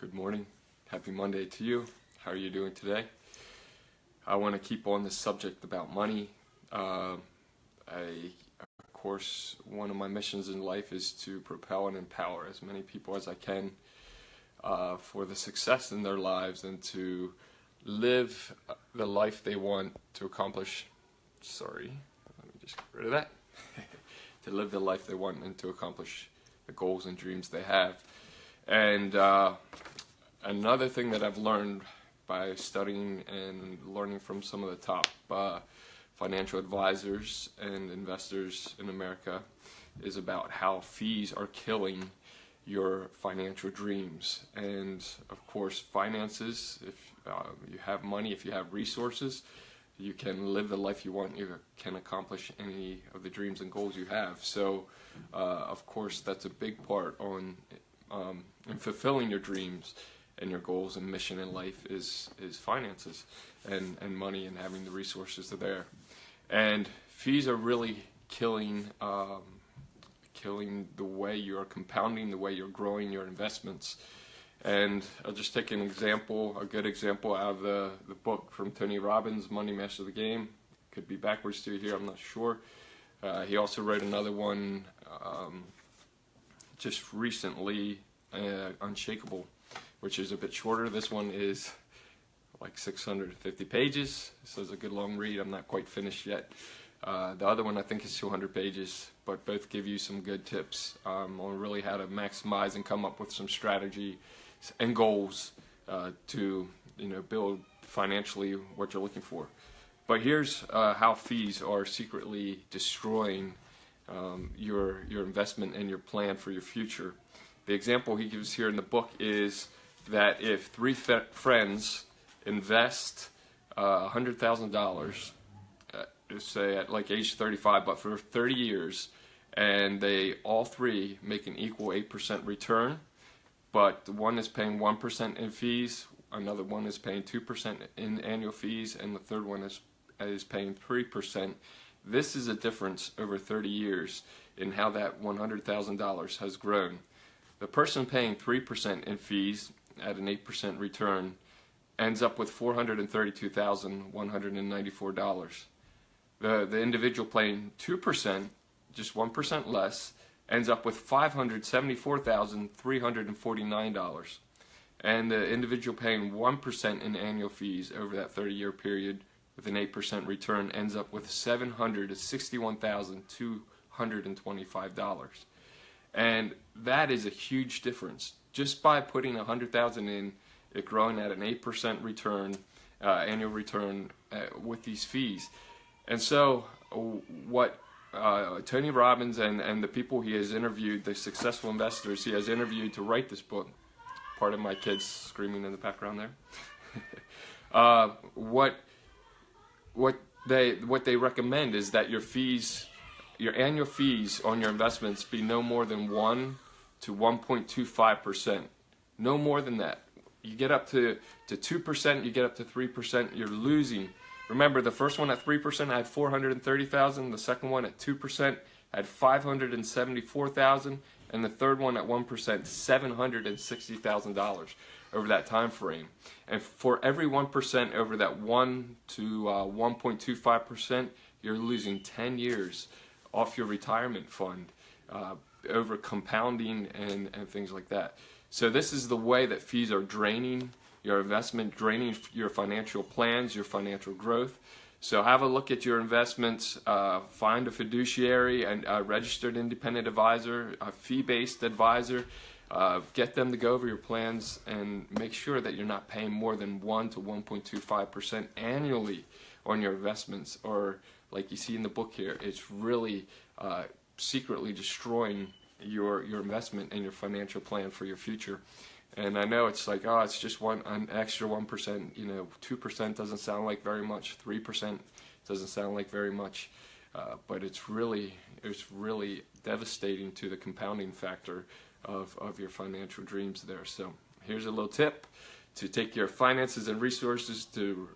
Good morning. Happy Monday to you. How are you doing today? I want to keep on this subject about money. Of course, one of my missions in life is to propel and empower as many people as I can for the success in their lives and to live the life they want to accomplish. Let me just get rid of that. To live the life they want and to accomplish the goals and dreams they have. And another thing that I've learned by studying and learning from some of the top financial advisors and investors in America is about how fees are killing your financial dreams. And of course, finances, if you have money, if you have resources, you can live the life you want, you can accomplish any of the dreams and goals you have. So of course, that's a big part in fulfilling your dreams and your goals and mission in life is finances and money and having the resources there. And fees are really killing the way you're compounding, the way you're growing your investments. And I'll just take a good example out of the book from Tony Robbins, Money Master the Game. Could be backwards to here, I'm not sure. He also wrote another one just recently, Unshakable, which is a bit shorter. This one is like 650 pages, so it's a good long read. I'm not quite finished yet. The other one I think is 200 pages, but both give you some good tips on really how to maximize and come up with some strategy and goals to build financially what you're looking for. But here's how fees are secretly destroying your investment and your plan for your future. The example he gives here in the book is that if three friends invest $100,000, say at like age 35, but for 30 years, and they all three make an equal 8% return, but one is paying 1% in fees, another one is paying 2% in annual fees, and the third one is paying 3%. This is a difference over 30 years in how that $100,000 has grown. The person paying 3% in fees at an 8% return ends up with $432,194. The individual paying 2%, just 1% less, ends up with $574,349. And the individual paying 1% in annual fees over that 30-year period with an 8% return ends up with $761,225. And that is a huge difference. Just by putting $100,000 in, it growing at an 8% return, annual return with these fees. And so what Tony Robbins and the people he has interviewed, the successful investors he has interviewed to write this book, part of my kids screaming in the background there, what they recommend is that your annual fees on your investments be no more than 1 to 1.25%. No more than that. You get up to 2%, you get up to 3%, you're losing. Remember, the first one at 3% had $430,000, the second one at 2% had $574,000, and the third one at 1% $760,000 over that time frame. And for every 1% over that 1 to 1.25%, you're losing 10 years off your retirement fund over compounding and things like that. So this is the way that fees are draining your investment, draining your financial plans, your financial growth. So have a look at your investments, find a fiduciary and a registered independent advisor, a fee-based advisor, get them to go over your plans and make sure that you're not paying more than 1 to 1.25% annually on your investments, or like you see in the book here, it's really secretly destroying your investment and your financial plan for your future. And I know it's like, it's just an extra 1%, 2% doesn't sound like very much, 3% doesn't sound like very much, but it's really devastating to the compounding factor of your financial dreams there. So here's a little tip to take your finances and resources to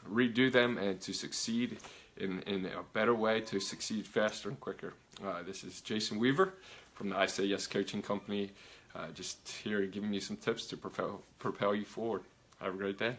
redo them and to succeed in a better way, to succeed faster and quicker. This is Jason Weaver from the I Say Yes Coaching Company. just here giving you some tips to propel you forward. Have a great day.